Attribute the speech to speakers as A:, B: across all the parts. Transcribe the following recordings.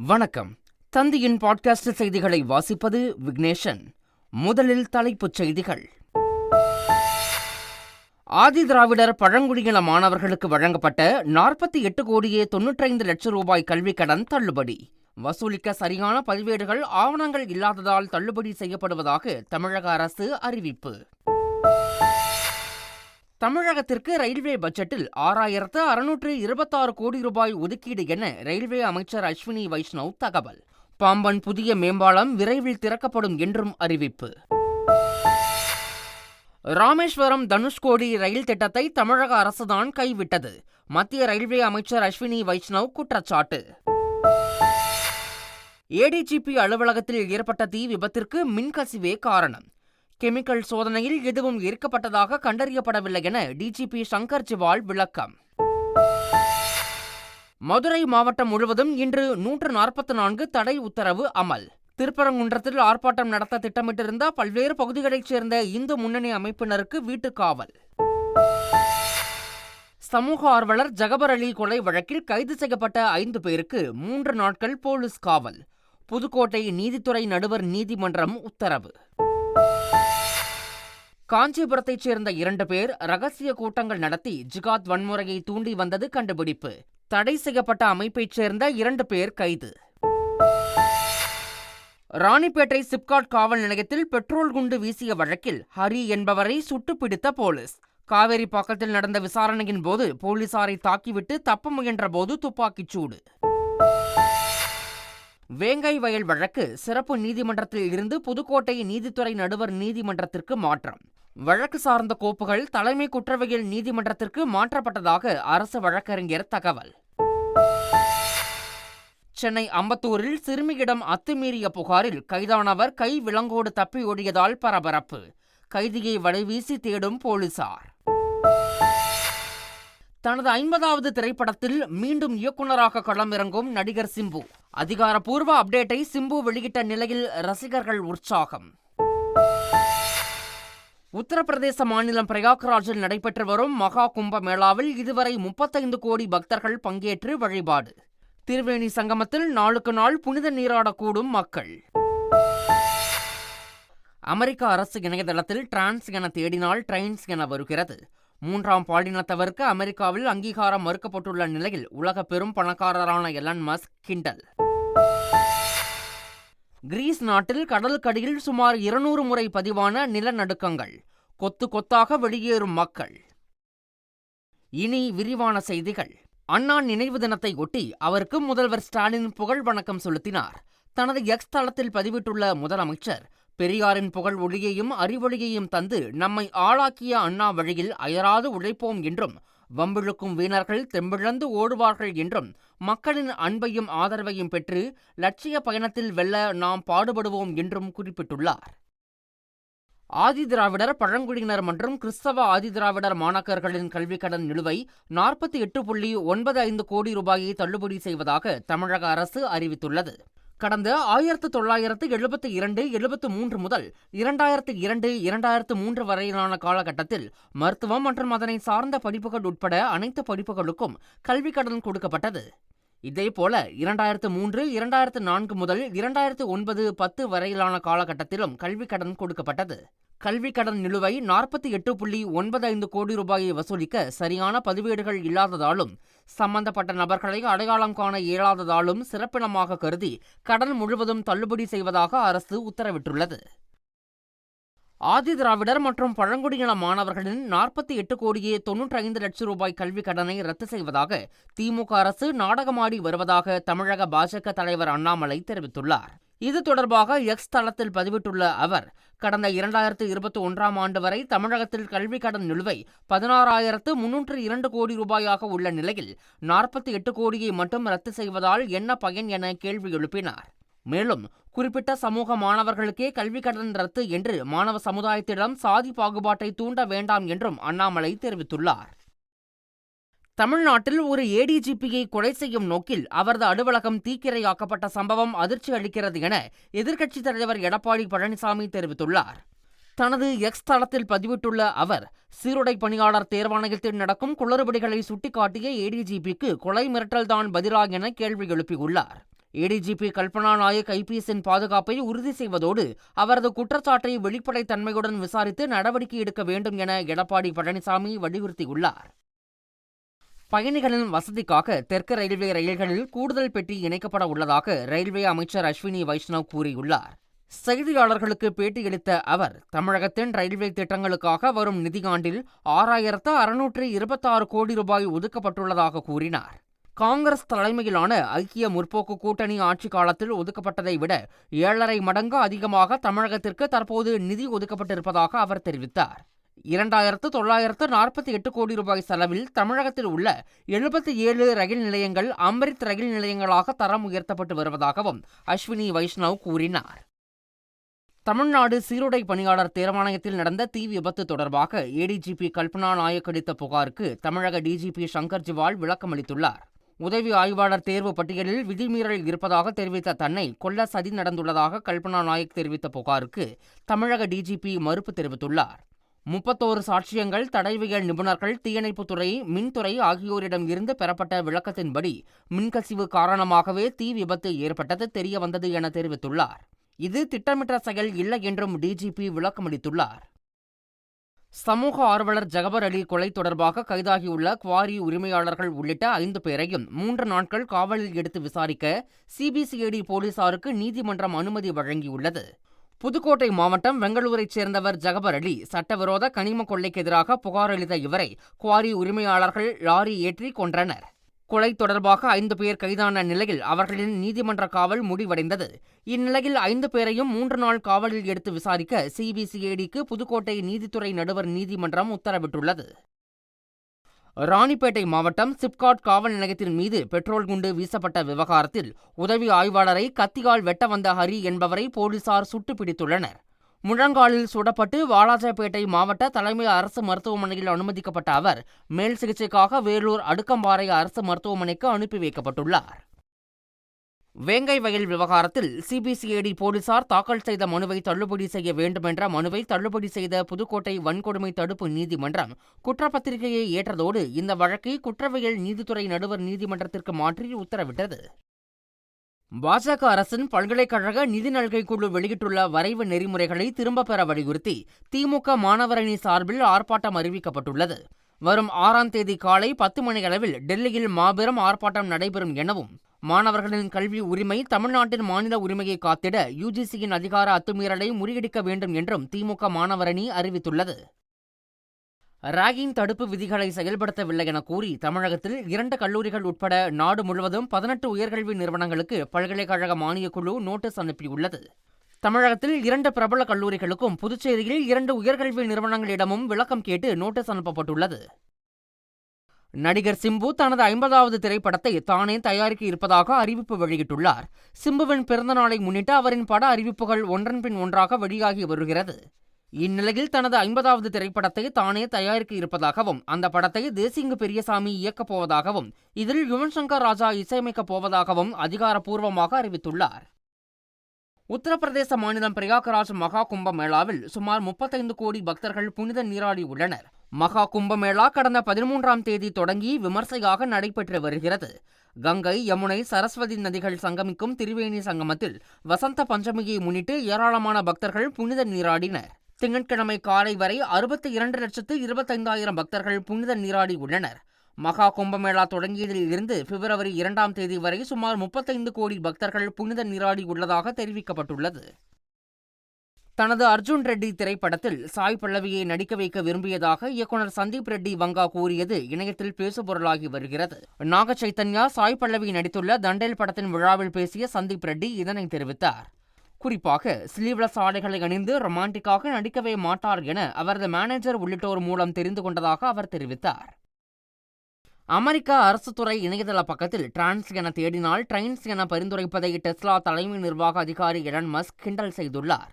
A: வணக்கம். தந்தியின் பாட்காஸ்ட் செய்திகளை வாசிப்பது விக்னேஷன். முதலில் தலைப்புச் செய்திகள். ஆதிதிராவிடர் பழங்குடியின மாணவர்களுக்கு வழங்கப்பட்ட 48,95 லட்சம் ரூபாய் கல்விக் கடன் தள்ளுபடி. வசூலிக்க சரியான பதிவேடுகள், ஆவணங்கள் இல்லாததால் தள்ளுபடி செய்யப்படுவதாக தமிழக அரசு அறிவிப்பு. தமிழகத்திற்கு ரயில்வே பட்ஜெட்டில் 6,626 கோடி ரூபாய் ஒதுக்கீடு என ரயில்வே அமைச்சர் அஸ்வினி வைஷ்ணவ் தகவல். பாம்பன் புதிய மேம்பாலம் விரைவில் திறக்கப்படும் என்றும் அறிவிப்பு. ராமேஸ்வரம் தனுஷ்கோடி ரயில் திட்டத்தை தமிழக அரசுதான் கைவிட்டது. மத்திய ரயில்வே அமைச்சர் அஸ்வினி வைஷ்ணவ் குற்றச்சாட்டு. ஏடிஜிபி அலுவலகத்தில் ஏற்பட்ட தீ விபத்திற்கு மின்கசிவே காரணம். கெமிக்கல் சோதனையில் எதுவும் எரிக்கப்பட்டதாக கண்டறியப்படவில்லை என டிஜிபி சங்கர் ஜிவால் விளக்கம். மதுரை மாவட்டம் முழுவதும் இன்று 144 தடை உத்தரவு அமல். திருப்பரங்குன்றத்தில் ஆர்ப்பாட்டம் நடத்த திட்டமிட்டிருந்த பல்வேறு பகுதிகளைச் சேர்ந்த இந்து முன்னணி அமைப்பினருக்கு வீட்டுக்காவல். சமூக ஆர்வலர் ஜகபர் அலி கொலை வழக்கில் கைது செய்யப்பட்ட 5 பேருக்கு 3 நாட்கள் போலீஸ் காவல். புதுக்கோட்டை நீதித்துறை நடுவர் நீதிமன்றம் உத்தரவு. காஞ்சிபுரத்தைச் சேர்ந்த 2 பேர் ரகசிய கூட்டங்கள் நடத்தி ஜிகாத் வன்முறையை தூண்டி வந்தது கண்டுபிடிப்பு. தடை செய்யப்பட்ட அமைப்பைச் சேர்ந்த 2 பேர் கைது. ராணிப்பேட்டை சிப்காட் காவல் நிலையத்தில் பெட்ரோல் குண்டு வீசிய வழக்கில் ஹரி என்பவரை சுட்டுப் பிடித்த போலீஸ். காவேரிப்பாக்கத்தில் நடந்த விசாரணையின் போது போலீசாரை தாக்கிவிட்டு தப்ப முயன்றபோது துப்பாக்கிச் சூடு. வேங்கை வயல் வழக்கு சிறப்பு நீதிமன்றத்தில் இருந்து புதுக்கோட்டை நீதித்துறை நடுவர் நீதிமன்றத்திற்கு மாற்றம். வழக்கு சார்ந்த கோப்புகள் தலைமை குற்றவியல் நீதிமன்றத்திற்கு மாற்றப்பட்டதாக அரசு வழக்கறிஞர் தகவல். சென்னை அம்பத்தூரில் சிறுமியிடம் அத்துமீறிய புகாரில் கைதானவர் கை விலங்கோடு தப்பி ஓடியதால் பரபரப்பு. கைதியை வலைவீசி தேடும் போலீசார். தனது 50வது திரைப்படத்தில் மீண்டும் இயக்குநராக களமிறங்கும் நடிகர் சிம்பு. அதிகாரப்பூர்வ அப்டேட்டை சிம்பு வெளியிட்ட நிலையில் ரசிகர்கள் உற்சாகம். உத்தரப்பிரதேச மாநிலம் பிரயாக்ராஜில் நடைபெற்று வரும் மகா கும்ப மேளாவில் இதுவரை 35 கோடி பக்தர்கள் பங்கேற்று வழிபாடு. திருவேணி சங்கமத்தில் நாளுக்கு நாள் புனித நீராடக்கூடும் மக்கள். அமெரிக்க அரசு இணையதளத்தில் டிரான்ஸ் என தேடினால் ட்ரெயின்ஸ் என வருகிறது. 3ஆம் பாலினத்தவருக்கு அமெரிக்காவில் அங்கீகாரம் மறுக்கப்பட்டுள்ள நிலையில் உலக பெரும் பணக்காரரான எலன் மஸ்க் கிண்டல். கிரீஸ் நாட்டில் கடலுக்கடியில் சுமார் 200 முறை பதிவான நிலநடுக்கங்கள். கொத்து கொத்தாக வெளியேறும் மக்கள். இனி விரிவான செய்திகள். அண்ணா நினைவு தினத்தை ஒட்டி அவருக்கு முதல்வர் ஸ்டாலின் புகழ் வணக்கம் செலுத்தினார். தனது எக்ஸ் தளத்தில் பதிவிட்டுள்ள முதலமைச்சர், பெரியாரின் புகழ் ஒளியையும் அறிவொளியையும் தந்து நம்மை ஆளாக்கிய அண்ணா வழியில் அயராது உழைப்போம் என்றும், வம்பிழுக்கும் வீணர்கள் தெம்பிழந்து ஓடுவார்கள் என்றும், மக்களின் அன்பையும் ஆதரவையும் பெற்று லட்சிய பயணத்தில் வெல்ல நாம் பாடுபடுவோம் என்றும் குறிப்பிட்டுள்ளார். ஆதிதிராவிடர் பழங்குடியினர் மற்றும் கிறிஸ்தவ ஆதிதிராவிடர் மாணாக்கர்களின் கல்விக்கடன் நிலுவை 48,95 கோடி ரூபாயை தள்ளுபடி செய்வதாக தமிழக அரசு அறிவித்துள்ளது. கடந்த 1972-73 முதல் 2002-2003 வரையிலான காலகட்டத்தில் மருத்துவம் மற்றும் அதனை சார்ந்த படிப்புகள் உட்பட அனைத்து படிப்புகளுக்கும் கல்விக் கடன் கொடுக்கப்பட்டது. இதேபோல 2003-2004 முதல் 2009-10 வரையிலான காலகட்டத்திலும் கல்விக் கடன் கொடுக்கப்பட்டது. கல்விக் கடன் நிலுவை 48,95 கோடி ரூபாயை வசூலிக்க சரியான பதிவேடுகள் இல்லாததாலும் சம்பந்தப்பட்ட நபர்களை அடையாளம் காண இயலாததாலும் சிறப்பினமாக கருதி கடன் முழுவதும் தள்ளுபடி செய்வதாக அரசு உத்தரவிட்டுள்ளது. ஆதிதிராவிடர் மற்றும் பழங்குடியின மாணவர்களின் 48,95 லட்சம் ரூபாய் கல்விக் கடனை ரத்து செய்வதாக திமுக அரசு நாடகமாடி வருவதாக தமிழக பாஜக தலைவர் அண்ணாமலை தெரிவித்துள்ளார். இது தொடர்பாக எக்ஸ் தளத்தில் பதிவிட்டுள்ள அவர், கடந்த 2021ஆம் ஆண்டு வரை தமிழகத்தில் கல்விக் கடன் நிலுவை 16,302 கோடி ரூபாயாக உள்ள நிலையில் 48 கோடியை மட்டும் ரத்து செய்வதால் என்ன பயன் என கேள்வி எழுப்பினார். மேலும் குறிப்பிட்ட சமூக மாணவர்களுக்கே கல்விக் கடன் ரத்து என்று மாணவ சமுதாயத்திடம் சாதி பாகுபாட்டை தூண்ட வேண்டாம் என்றும் அண்ணாமலை தெரிவித்துள்ளார். தமிழ்நாட்டில் ஒரு ஏடிஜிபியை கொலை செய்யும் நோக்கில் அவரது அலுவலகம் தீக்கிரையாக்கப்பட்ட சம்பவம் அதிர்ச்சி அளிக்கிறது என எதிர்க்கட்சித் தலைவர் எடப்பாடி பழனிசாமி தெரிவித்துள்ளார். தனது எக்ஸ் தளத்தில் பதிவிட்டுள்ள அவர், சீருடை பணியாளர் தேர்வாணையத்தில் நடக்கும் குளறுபடிகளை சுட்டிக்காட்டிய ஏடிஜிபிக்கு கொலை மிரட்டல்தான் பதிலா என கேள்வி எழுப்பியுள்ளார். ஏடிஜிபி கல்பனா நாயக் ஐபிஎஸ்ஸின் பாதுகாப்பை உறுதி செய்வதோடு அவரது குற்றச்சாட்டை வெளிப்படைத்தன்மையுடன் விசாரித்து நடவடிக்கை எடுக்க வேண்டும் என எடப்பாடி பழனிசாமி வலியுறுத்தியுள்ளார். பயணிகளின் வசதிக்காக தெற்கு ரயில்வே ரயில்களில் கூடுதல் பெட்டி இணைக்கப்பட உள்ளதாக ரயில்வே அமைச்சர் அஸ்வினி வைஷ்ணவ் கூறியுள்ளார். செய்தியாளர்களுக்கு பேட்டியளித்த அவர், தமிழகத்தின் ரயில்வே திட்டங்களுக்காக வரும் நிதியாண்டில் 6,626 கோடி ரூபாய் ஒதுக்கப்பட்டுள்ளதாக கூறினார். காங்கிரஸ் தலைமையிலான ஐக்கிய முற்போக்கு கூட்டணி ஆட்சி காலத்தில் ஒதுக்கப்பட்டதை விட 7.5 மடங்கு அதிகமாக தமிழகத்திற்கு தற்போது நிதி ஒதுக்கப்பட்டிருப்பதாக அவர் தெரிவித்தார். 2,948 கோடி ரூபாய் செலவில் தமிழகத்தில் உள்ள 77 ரயில் நிலையங்கள் அம்ரித் ரயில் நிலையங்களாக தரம் உயர்த்தப்பட்டு வருவதாகவும் அஸ்வினி வைஷ்ணவ் கூறினார். தமிழ்நாடு சீருடை பணியாளர் தேர்வாணையத்தில் நடந்த தீ விபத்து தொடர்பாக ஏடிஜிபி கல்பனா நாயக் அளித்த புகாருக்கு தமிழக டிஜிபி சங்கர் ஜிவால் விளக்கமளித்துள்ளார். உதவி ஆய்வாளர் தேர்வு பட்டியலில் விதிமீறல் இருப்பதாக தெரிவித்த தன்னை கொல்ல சதி நடந்துள்ளதாக கல்பனா நாயக் தெரிவித்த புகாருக்கு தமிழக டிஜிபி மறுப்பு தெரிவித்துள்ளார். 31 சாட்சியங்கள், தடயவியல் நிபுணர்கள், தீயணைப்புத்துறை, மின்துறை ஆகியோரிடம் இருந்து பெறப்பட்ட விளக்கத்தின்படி மின்கசிவு காரணமாகவே தீ விபத்து ஏற்பட்டது தெரியவந்தது என தெரிவித்துள்ளார். இது திட்டமிட்ட செயல் இல்லை என்றும் டிஜிபி விளக்கமளித்துள்ளார். சமூக ஆர்வலர் ஜகபர் அலி கொலை தொடர்பாக கைதாகியுள்ள குவாரி உரிமையாளர்கள் உள்ளிட்ட 5 பேரையும் 3 நாட்கள் காவலில் எடுத்து விசாரிக்க சிபிசிஐடி போலீசாருக்கு நீதிமன்றம் அனுமதி வழங்கியுள்ளது. புதுக்கோட்டை மாவட்டம் வெங்களூரைச் சேர்ந்தவர் ஜகபர் அலி. சட்டவிரோத கனிம கொள்ளைக்கு எதிராக புகார் அளித்த இவரை குவாரி உரிமையாளர்கள் லாரி ஏற்றி கொன்றனர். கொலை தொடர்பாக 5 பேர் கைதான நிலையில் அவர்களின் நீதிமன்ற காவல் முடிவடைந்தது. இந்நிலையில் 5 பேரையும் 3 நாள் காவலில் எடுத்து விசாரிக்க சிபிசிஐடிக்கு புதுக்கோட்டை நீதித்துறை நடுவர் நீதிமன்றம் உத்தரவிட்டுள்ளது. ராணிப்பேட்டை மாவட்டம் சிப்காட் காவல் நிலையத்தின் மீது பெட்ரோல் குண்டு வீசப்பட்ட விவகாரத்தில் உதவி ஆய்வாளரை கத்தியால் வெட்ட வந்த ஹரி என்பவரை போலீசார் சுட்டுப்பிடித்துள்ளனர். முழங்காலில் சுடப்பட்டு வாலாஜாபேட்டை மாவட்ட தலைமை அரசு மருத்துவமனையில் அனுமதிக்கப்பட்ட அவர் மேல் சிகிச்சைக்காக வேலூர் அடுக்கம்பாறை அரசு மருத்துவமனைக்கு அனுப்பி வைக்கப்பட்டுள்ளார். வேங்கை வயல் விவகாரத்தில் சிபிசிஐடி போலீசார் தாக்கல் செய்த மனுவை தள்ளுபடி செய்ய வேண்டுமென்ற மனுவை தள்ளுபடி செய்த புதுக்கோட்டை வன்கொடுமை தடுப்பு நீதிமன்றம் குற்றப்பத்திரிகையை ஏற்றதோடு இந்த வழக்கை குற்றவியல் நீதித்துறை நடுவர் நீதிமன்றத்திற்கு மாற்றி உத்தரவிட்டது. பாஜக அரசின் பல்கலைக்கழக நிதி நல்கை குழு வெளியிட்டுள்ள வரைவு நெறிமுறைகளை திரும்பப் பெற வலியுறுத்தி திமுக மாணவரணி சார்பில் ஆர்ப்பாட்டம் அறிவிக்கப்பட்டுள்ளது. வரும் 6ஆம் தேதி காலை 10 மணியளவில் டெல்லியில் மாபெரும் ஆர்ப்பாட்டம் நடைபெறும் எனவும், மாணவர்களின் கல்வி உரிமை தமிழ்நாட்டின் மாநில உரிமையை காத்திட யுஜிசியின் அதிகார அத்துமீறலை முறியடிக்க வேண்டும் என்றும் திமுக மாணவரணி அறிவித்துள்ளது. ராகிங் தடுப்பு விதிகளை செயல்படுத்தவில்லை என கூறி தமிழகத்தில் 2 கல்லூரிகள் உட்பட நாடு முழுவதும் 18 உயர்கல்வி நிறுவனங்களுக்கு பல்கலைக்கழக மானியக்குழு நோட்டீஸ் அனுப்பியுள்ளது. தமிழகத்தில் 2 பிரபல கல்லூரிகளுக்கும் புதுச்சேரியில் 2 உயர்கல்வி நிறுவனங்களிடமும் விளக்கம் கேட்டு நோட்டீஸ் அனுப்பப்பட்டுள்ளது. நடிகர் சிம்பு தனது 50வது திரைப்படத்தை தானே தயாரிக்க இருப்பதாக அறிவிப்பு வெளியிட்டுள்ளார். சிம்புவின் பிறந்தநாளை முன்னிட்டு அவரின் பட அறிவிப்புகள் ஒன்றன் பின் ஒன்றாக வெளியாகி வருகிறது. இந்நிலையில் தனது 50வது திரைப்படத்தை தானே தயாரிக்க இருப்பதாகவும், அந்த படத்தை தேசிங்கு பெரியசாமி இயக்கப் போவதாகவும், இதில் யுவன் சங்கர் ராஜா இசையமைக்கப் போவதாகவும் அதிகாரப்பூர்வமாக அறிவித்துள்ளார். உத்தரப்பிரதேச மாநிலம் பிரயாக்ராஜ் மகா கும்பமேளாவில் சுமார் 35 கோடி பக்தர்கள் புனித நீராடி உள்ளனர். மகா கும்பமேளா கடந்த 13ஆம் தேதி தொடங்கி விமர்சையாக நடைபெற்று வருகிறது. கங்கை, யமுனை, சரஸ்வதி நதிகள் சங்கமிக்கும் திரிவேணி சங்கமத்தில் வசந்த பஞ்சமியை முன்னிட்டு ஏராளமான பக்தர்கள் புனித நீராடினர். திங்கட்கிழமை காலை வரை 62,25,000 பக்தர்கள் புனித நீராடி உள்ளனர். மகா கும்பமேளா தொடங்கியதில் இருந்து பிப்ரவரி 2ஆம் தேதி வரை சுமார் 35 கோடி பக்தர்கள் புனித நீராடி உள்ளதாக தெரிவிக்கப்பட்டுள்ளது. தனது அர்ஜுன் ரெட்டி திரைப்படத்தில் சாய் பல்லவியை நடிக்க வைக்க விரும்பியதாக இயக்குனர் சந்தீப் ரெட்டி வங்கா கூறியது இணையத்தில் பேசுபொருளாகி வருகிறது. நாக சைத்தன்யா சாய் பல்லவி நடித்துள்ள தண்டேல் படத்தின் விழாவில் பேசிய சந்தீப் ரெட்டி இதனை தெரிவித்தார். குறிப்பாக ஸ்லீவ்லெஸ் ஆடைகளை அணிந்து ரொமான்டிக்காக நடிக்கவே மாட்டார் என அவரது மேனேஜர் உள்ளிட்டோர் மூலம் தெரிந்து கொண்டதாக அவர் தெரிவித்தார். அமெரிக்க அரசுத்துறை இணையதள பக்கத்தில் டிரான்ஸ் என தேடினால் ட்ரைன்ஸ் என பரிந்துரைப்பதை டெஸ்லா தலைமை நிர்வாக அதிகாரி எலன் மஸ்க் கிண்டல் செய்துள்ளார்.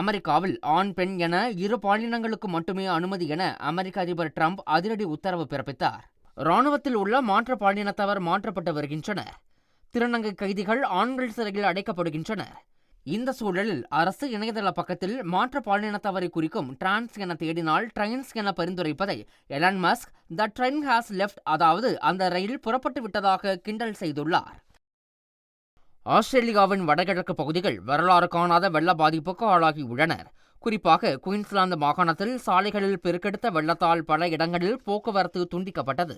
A: அமெரிக்காவில் ஆண், பெண் என 2 பாலினங்களுக்கு மட்டுமே அனுமதி என அமெரிக்க அதிபர் டிரம்ப் அதிரடி உத்தரவு பிறப்பித்தார். இராணுவத்தில் உள்ள மாற்று பாலினத்தவர் மாற்றப்பட்டு வருகின்றனர். திருநங்கை கைதிகள் ஆண்கள் சிறையில் அடைக்கப்படுகின்றனர். இந்த சூழலில் அரசு இணையதள பக்கத்தில் மாற்று பாலினத்தவரை குறிக்கும் டிரான்ஸ் என தேடினால் ட்ரைன்ஸ் என பரிந்துரைப்பதை Elon Musk the train has left, அதாவது அந்த ரயில் புறப்பட்டு விட்டதாக கிண்டல் செய்துள்ளார். ஆஸ்திரேலியாவின் வடகிழக்கு பகுதிகள் வரலாறு காணாத வெள்ள பாதிப்புக்கு ஆளாகியுள்ளனர். குறிப்பாக குயின்ஸ்லாந்து மாகாணத்தில் சாலைகளில் பெருக்கெடுத்த வெள்ளத்தால் பல இடங்களில் போக்குவரத்து துண்டிக்கப்பட்டது.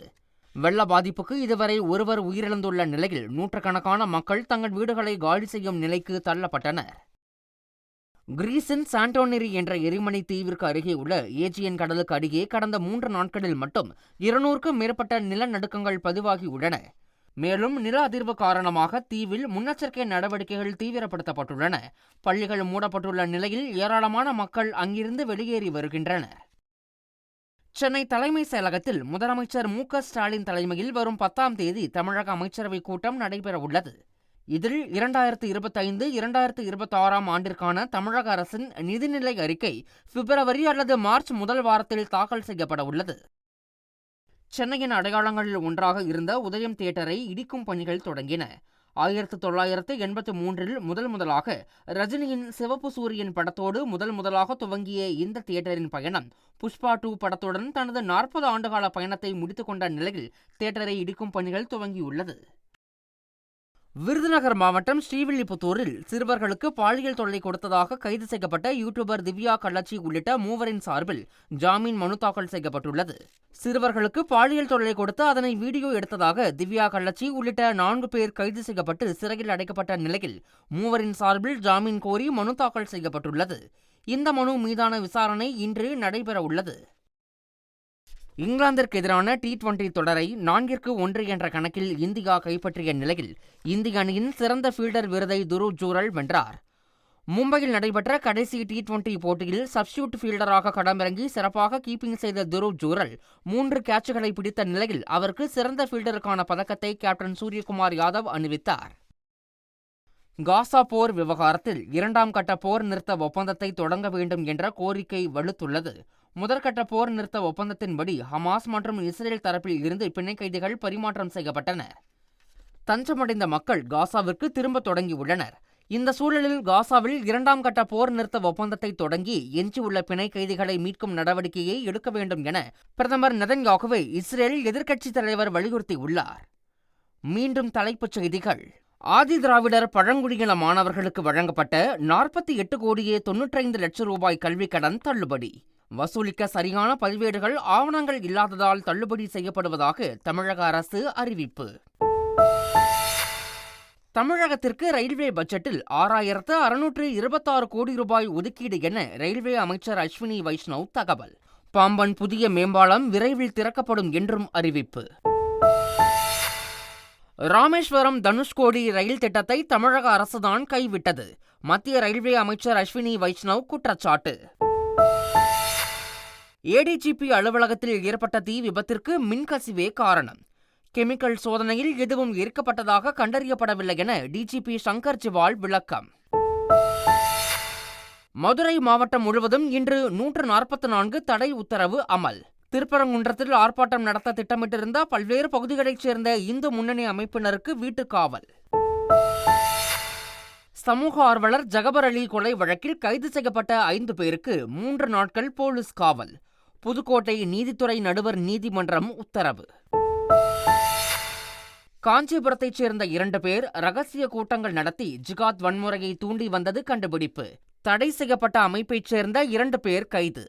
A: வெள்ள பாதிப்புக்கு இதுவரை ஒருவர் உயிரிழந்துள்ள நிலையில் நூற்றுக்கணக்கான மக்கள் தங்கள் வீடுகளை காலி செய்யும் நிலைக்கு தள்ளப்பட்டனர். கிரீஸின் சாண்டோனிரி என்ற எரிமலை தீவிற்கு அருகே உள்ள ஏஜியன் கடலுக்கு அருகே கடந்த 3 நாட்களில் மட்டும் 200க்கும் மேற்பட்ட நிலநடுக்கங்கள் பதிவாகியுள்ளன. மேலும் நில அதிர்வு காரணமாக தீவில் முன்னெச்சரிக்கை நடவடிக்கைகள் தீவிரப்படுத்தப்பட்டுள்ளன. பள்ளிகள் மூடப்பட்டுள்ள நிலையில் ஏராளமான மக்கள் அங்கிருந்து வெளியேறி வருகின்றனர். சென்னை தலைமைச் செயலகத்தில் முதலமைச்சர் மு.க. ஸ்டாலின் தலைமையில் வரும் 10ஆம் தேதி தமிழக அமைச்சரவைக் கூட்டம் நடைபெறவுள்ளது. இதில் 2025-2026 ஆண்டிற்கான தமிழக அரசின் நிதிநிலை அறிக்கை பிப்ரவரி அல்லது மார்ச் முதல் வாரத்தில் தாக்கல் செய்யப்பட உள்ளது. சென்னையின் அடையாளங்களில் ஒன்றாக இருந்த உதயம் தியேட்டரை இடிக்கும் பணிகள் தொடங்கின. 1983இல் முதலாக ரஜினியின் சிவப்பு சூரியன் படத்தோடு முதலாக துவங்கிய இந்த தியேட்டரின் பயணம் புஷ்பா 2 படத்துடன் தனது 40 ஆண்டுகால பயணத்தை முடித்துக்கொண்ட நிலையில் தியேட்டரை இடிக்கும் பணிகள் துவங்கியுள்ளது. விருதுநகர் மாவட்டம் ஸ்ரீவில்லிபுத்தூரில் சிறுவர்களுக்கு பாலியல் தொல்லை கொடுத்ததாக கைது செய்யப்பட்ட யூடியூபர் திவ்யா கள்ளச்சி உள்ளிட்ட 3 சார்பில் ஜாமீன் மனு தாக்கல் செய்யப்பட்டுள்ளது. சிறுவர்களுக்கு பாலியல் தொல்லை கொடுத்து அதனை வீடியோ எடுத்ததாக திவ்யா கள்ளச்சி உள்ளிட்ட 4 பேர் கைது செய்யப்பட்டு சிறையில் அடைக்கப்பட்ட நிலையில் 3 சார்பில் ஜாமீன் கோரி மனு தாக்கல் செய்யப்பட்டுள்ளது. இந்த மனு மீதான விசாரணை இன்று நடைபெறவுள்ளது. இங்கிலாந்திற்கு எதிரான T20 தொடரை 4-1 என்ற கணக்கில் இந்தியா கைப்பற்றிய நிலையில் இந்திய அணியின் சிறந்த ஃபீல்டர் விருதை துருவ் ஜூரல் வென்றார். மும்பையில் நடைபெற்ற கடைசி T20 போட்டியில் சப்ஸ்டியூட் ஃபீல்டராக களமிறங்கி சிறப்பாக கீப்பிங் செய்த துருவ் ஜூரல் 3 கேட்சுகளை பிடித்த நிலையில் அவருக்கு சிறந்த ஃபீல்டருக்கான பதக்கத்தை கேப்டன் சூரியகுமார் யாதவ் அணிவித்தார். காசா போர் விவகாரத்தில் 2ஆம் கட்ட போர் நிறுத்த ஒப்பந்தத்தை தொடங்க வேண்டும் என்ற கோரிக்கை வலுத்துள்ளது. முதற்கட்ட போர் நிறுத்த ஒப்பந்தத்தின்படி ஹமாஸ் மற்றும் இஸ்ரேல் தரப்பில் இருந்து பிணை கைதிகள் பரிமாற்றம் செய்யப்பட்டனர். தஞ்சமடைந்த மக்கள் காசாவிற்கு திரும்ப தொடங்கியுள்ளனர். இந்த சூழலில் காசாவில் 2ஆம் கட்ட போர் நிறுத்த ஒப்பந்தத்தை தொடங்கி எஞ்சியுள்ள பிணை கைதிகளை மீட்கும் நடவடிக்கையை எடுக்க வேண்டும் என பிரதமர் நெதன்யாகுவை இஸ்ரேல் எதிர்க்கட்சித் தலைவர் வலியுறுத்தியுள்ளார். மீண்டும் தலைப்புச் செய்திகள். ஆதி திராவிடர் பழங்குடியின மாணவர்களுக்கு வழங்கப்பட்ட 48,95 லட்சம் ரூபாய் கல்விக் கடன் தள்ளுபடி. வசூலிக்க சரியான பதிவேடுகள் ஆவணங்கள் இல்லாததால் தள்ளுபடி செய்யப்படுவதாக தமிழக அரசு அறிவிப்பு. தமிழகத்திற்கு ரயில்வே பட்ஜெட்டில் 6,626 கோடி ரூபாய் ஒதுக்கீடு என ரயில்வே அமைச்சர் அஸ்வினி வைஷ்ணவ் தகவல். பாம்பன் புதிய மேம்பாலம் விரைவில் திறக்கப்படும் என்றும் அறிவிப்பு. ராமேஸ்வரம் தனுஷ்கோடி ரயில் திட்டத்தை தமிழக அரசுதான் கைவிட்டது. மத்திய ரயில்வே அமைச்சர் அஸ்வினி வைஷ்ணவ் குற்றச்சாட்டு. ADGP அலுவலகத்தில் ஏற்பட்ட தீ விபத்திற்கு மின்கசிவே காரணம். கெமிக்கல் சோதனையில் எதுவும் எரிக்கப்பட்டதாக கண்டறியப்படவில்லை என DGP சங்கர் ஜிவால் விளக்கம். மதுரை மாவட்டம் முழுவதும் இன்று 144 தடை உத்தரவு அமல். திருப்பரங்குன்றத்தில் ஆர்ப்பாட்டம் நடத்த திட்டமிட்டிருந்த பல்வேறு பகுதிகளைச் சேர்ந்த இந்து முன்னணி அமைப்பினருக்கு வீட்டுக்காவல். சமூக ஆர்வலர் ஜகபர் அலி கொலை வழக்கில் கைது செய்யப்பட்ட 5 பேருக்கு 3 நாட்கள் போலீஸ் காவல். புதுக்கோட்டை நீதித்துறை நடுவர் நீதிமன்றம் உத்தரவு. காஞ்சிபுரத்தைச் சேர்ந்த 2 பேர் ரகசிய கூட்டங்கள் நடத்தி ஜிகாத் வன்முறையை தூண்டி வந்தது கண்டுபிடிப்பு. தடை செய்யப்பட்ட அமைப்பைச் சேர்ந்த 2 பேர் கைது.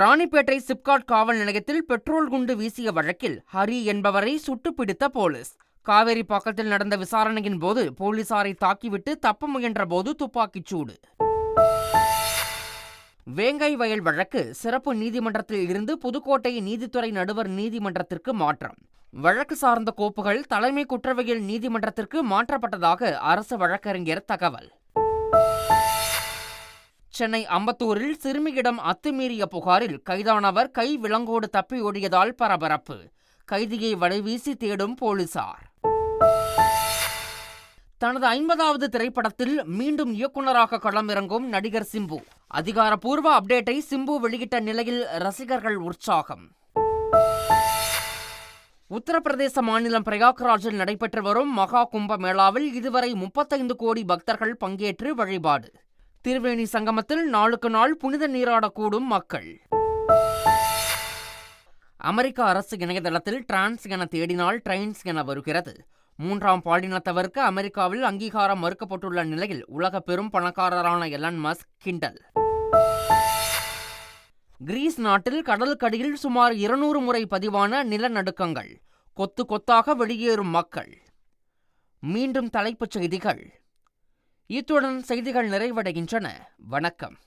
A: ராணிப்பேட்டை சிப்காட் காவல் நிலையத்தில் பெட்ரோல் குண்டு வீசிய வழக்கில் ஹரி என்பவரை சுட்டுப்பிடித்த போலீஸ். காவேரிப்பாக்கத்தில் நடந்த விசாரணையின் போது போலீசாரை தாக்கிவிட்டு தப்ப முயன்ற போது துப்பாக்கிச் சூடு. வேங்கை வயல் வழக்கு சிறப்பு நீதிமன்றத்தில் இருந்து புதுக்கோட்டை நீதித்துறை நடுவர் நீதிமன்றத்திற்கு மாற்றம். வழக்கு சார்ந்த கோப்புகள் தலைமை குற்றவியல் நீதிமன்றத்திற்கு மாற்றப்பட்டதாக அரசு வழக்கறிஞர் தகவல். சென்னை அம்பத்தூரில் சிறுமியிடம் அத்துமீறிய புகாரில் கைதானவர் கை விலங்கோடு தப்பி ஓடியதால் பரபரப்பு. கைதியை வலைவீசி தேடும் போலீசார். தனது 50வது திரைப்படத்தில் மீண்டும் இயக்குநராக களமிறங்கும் நடிகர் சிம்பு. அதிகாரப்பூர்வ அப்டேட்டை சிம்பு வெளியிட்ட நிலையில் ரசிகர்கள் உற்சாகம். உத்தரப்பிரதேச மாநிலம் பிரயாக்ராஜில் நடைபெற்று வரும் மகா கும்ப மேளாவில் இதுவரை 35 கோடி பக்தர்கள் பங்கேற்று வழிபாடு. திருவேணி சங்கமத்தில் நாளுக்கு நாள் புனித நீராடக்கூடும் மக்கள். அமெரிக்க அரசு இணையதளத்தில் டிரான்ஸ் என தேடினால் ட்ரெயின்ஸ் என வருகிறது. மூன்றாம் பாலினத்தவருக்கு அமெரிக்காவில் அங்கீகாரம் மறுக்கப்பட்டுள்ள நிலையில் உலக பெரும் பணக்காரரான எலன் மஸ்க் கிண்டல். கிரீஸ் நாட்டில் கடலுக்கடியில் சுமார் 200 முறை பதிவான நிலநடுக்கங்கள். கொத்து கொத்தாக வெளியேறும் மக்கள். மீண்டும் தலைப்புச் செய்திகள். இத்துடன் செய்திகள் நிறைவடைகின்றன. வணக்கம்.